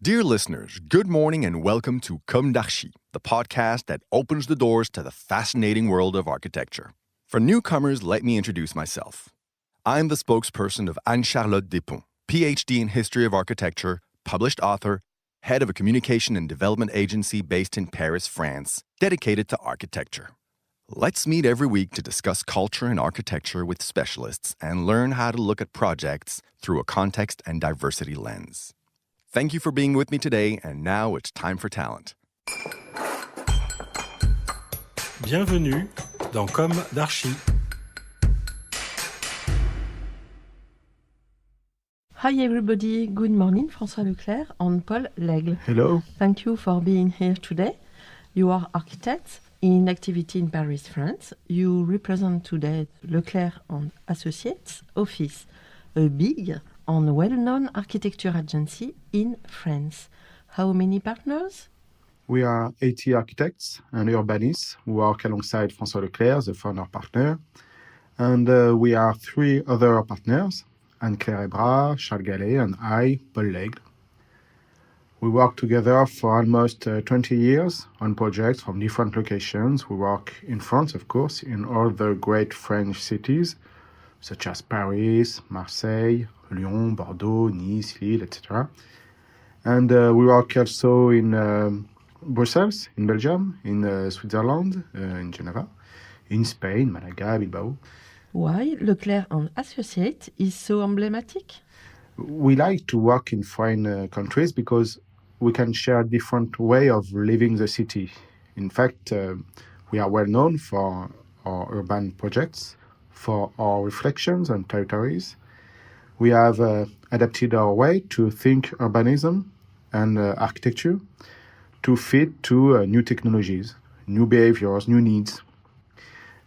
Dear listeners, good morning and welcome to Comme d'Archi, the podcast that opens the doors to the fascinating world of architecture. For newcomers, let me introduce myself. I'm the spokesperson of Anne-Charlotte Despons, PhD in History of Architecture, published author, head of a communication and development agency based in Paris, France, dedicated to architecture. Let's meet every week to discuss culture and architecture with specialists and learn how to look at projects through a context and diversity lens. Thank you for being with me today, and now it's time for talent. Bienvenue dans Comme d'Archi. Hi everybody, good morning, François Leclercq and Paul Laigle. Hello. Thank you for being here today. You are architects in activity in Paris, France. You represent today Leclercq Associates office, a big and well-known architecture agency in France. How many partners? We are 80 architects and urbanists who work alongside François Leclercq, the founder partner. And we are 3 other partners, Leclercq Associés, Charles Gallet, and I, Paul Laigle. We work together for almost 20 years on projects from different locations. We work in France, of course, in all the great French cities, such as Paris, Marseille, Lyon, Bordeaux, Nice, Lille, etc. And we work also in Brussels, in Belgium, in Switzerland, in Geneva, in Spain, Malaga, Bilbao. Why Leclercq Associates is so emblematic? We like to work in foreign countries because we can share different way of living the city. In fact, we are well known for our urban projects, for our reflections on territories. We have adapted our way to think urbanism and architecture to fit to new technologies, new behaviors, new needs.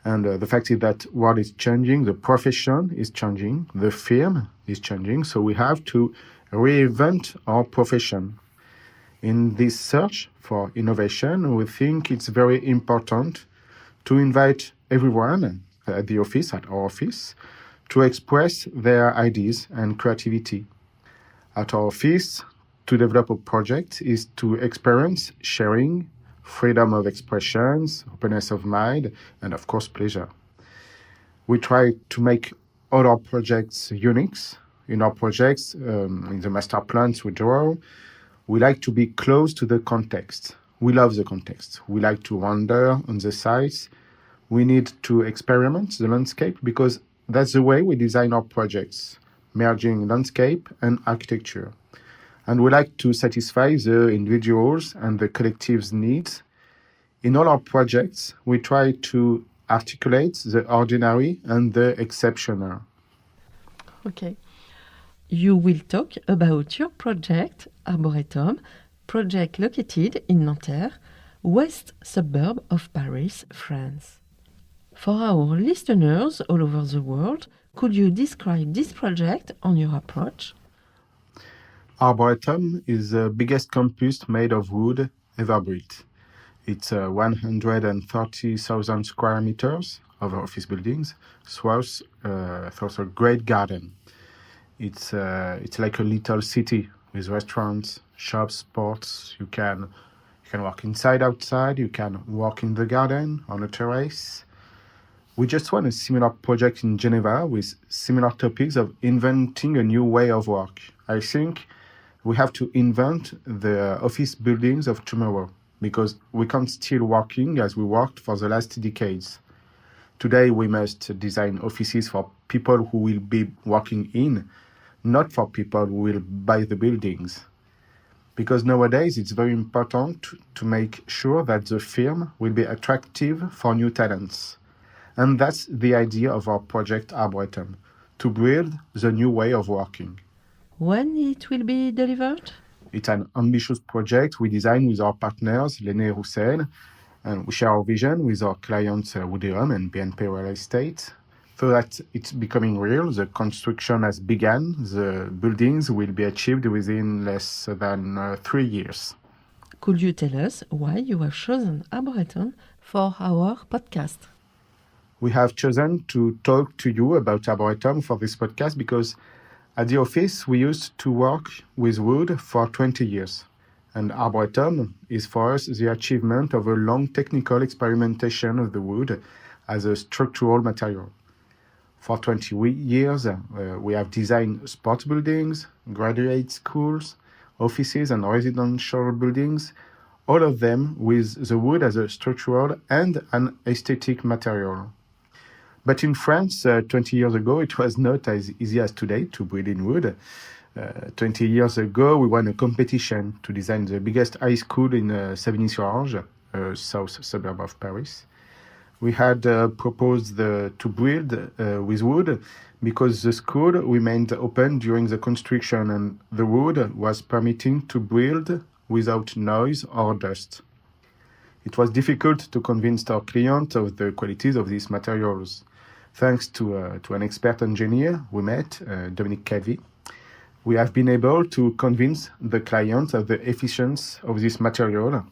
And the fact is that world is changing, the profession is changing, the firm is changing, so we have to reinvent our profession. In this search for innovation, we think it's very important to invite everyone at the office, at our office, to express their ideas and creativity. At our office, to develop a project is to experience sharing, freedom of expressions, openness of mind, and of course, pleasure. We try to make all our projects unique. In our projects, in the master plans we draw, we like to be close to the context. We love the context. We like to wander on the sites. We need to experiment the landscape because that's the way we design our projects, merging landscape and architecture. And we like to satisfy the individuals and the collective's needs. In all our projects, we try to articulate the ordinary and the exceptional. Okay. You will talk about your project, Arboretum, project located in Nanterre, west suburb of Paris, France. For our listeners all over the world, could you describe this project and your approach? Arboretum is the biggest campus made of wood ever built. It's 130,000 square meters of office buildings, throughout a great garden. It's like a little city with restaurants, shops, sports. You can walk inside, outside. You can walk in the garden, on a terrace. We just want a similar project in Geneva with similar topics of inventing a new way of work. I think we have to invent the office buildings of tomorrow because we can't still working as we worked for the last decades. Today we must design offices for people who will be working in, not for people who will buy the buildings. Because nowadays it's very important to make sure that the firm will be attractive for new talents. And that's the idea of our project Arboretum, to build the new way of working. When it will be delivered? It's an ambitious project we design with our partners, Seine, and we share our vision with our clients, Arboretum and BNP Real Estate, so that it's becoming real. The construction has begun. The buildings will be achieved within less than 3 years. Could you tell us why you have chosen Arboretum for our podcast? We have chosen to talk to you about Arboretum for this podcast because At the office, we used to work with wood for 20 years. And Arboretum is for us the achievement of a long technical experimentation of the wood as a structural material. For 20 years, we have designed sports buildings, graduate schools, offices and residential buildings, all of them with the wood as a structural and an aesthetic material. But in France, 20 years ago, it was not as easy as today to build in wood. 20 years ago, we won a competition to design the biggest high school in Savigny-sur-Orge, a south suburb of Paris. We had proposed to build with wood because the school remained open during the construction and the wood was permitting to build without noise or dust. It was difficult to convince our client of the qualities of these materials. Thanks to an expert engineer we met, Dominique Calvi, we have been able to convince the client of the efficiency of this material,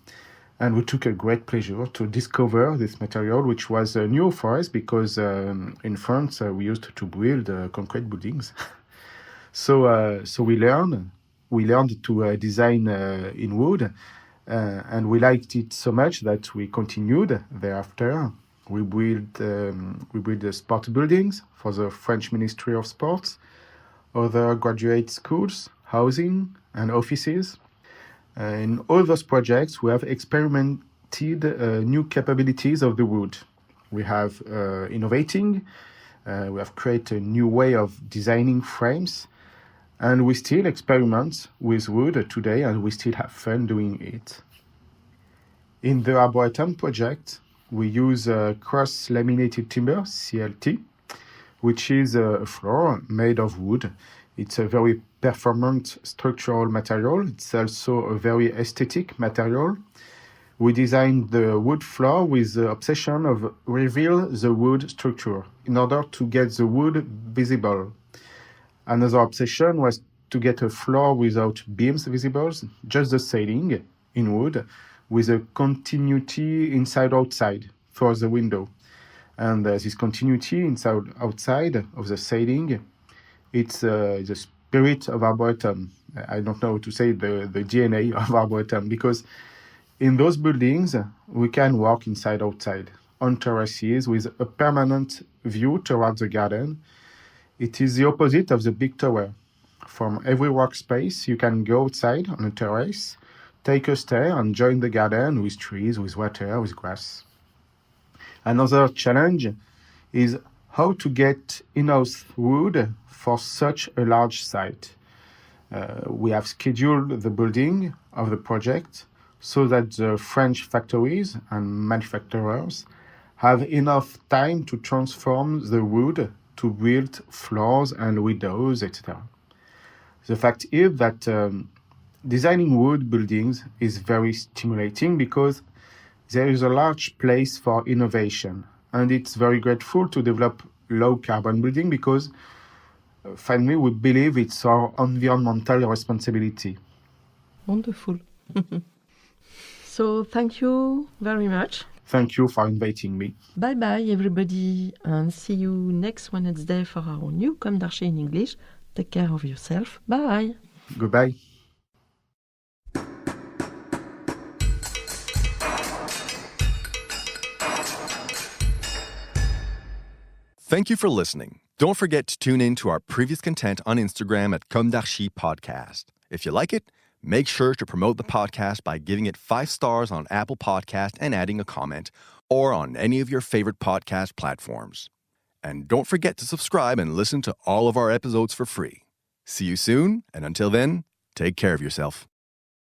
and we took a great pleasure to discover this material, which was new for us because in France we used to build concrete buildings. So we learned to design in wood, and we liked it so much that we continued thereafter. We built sport buildings for the French Ministry of Sports, other graduate schools, housing, and offices. In all those projects, we have experimented new capabilities of the wood. We have innovating, we have created a new way of designing frames, and we still experiment with wood today, and we still have fun doing it. In the Arboretum project, we use cross-laminated timber, CLT, which is a floor made of wood. It's a very performant structural material. It's also a very aesthetic material. We designed the wood floor with the obsession of reveal the wood structure in order to get the wood visible. Another obsession was to get a floor without beams visible, just the ceiling in wood, with a continuity inside-outside for the window. And this continuity inside-outside of the ceiling, it's the spirit of Arboretum. I don't know how to say the DNA of Arboretum, because in those buildings, we can walk inside-outside on terraces with a permanent view towards the garden. It is the opposite of the big tower. From every workspace, you can go outside on a terrace, take a stair and join the garden with trees, with water, with grass. Another challenge is how to get enough wood for such a large site. We have scheduled the building of the project so that the French factories and manufacturers have enough time to transform the wood to build floors and windows, etc. The fact is that designing wood buildings is very stimulating because there is a large place for innovation, and it's very grateful to develop low-carbon building because finally we believe it's our environmental responsibility. Wonderful. So thank you very much. Thank you for inviting me. Bye-bye, everybody, and see you next Wednesday for our new Comme d'Archi in English. Take care of yourself. Bye. Goodbye. Thank you for listening. Don't forget to tune in to our previous content on Instagram at Comme d'Archi Podcast. If you like it, make sure to promote the podcast by giving it 5 stars on Apple Podcast and adding a comment, or on any of your favorite podcast platforms. And don't forget to subscribe and listen to all of our episodes for free. See you soon, and until then, take care of yourself.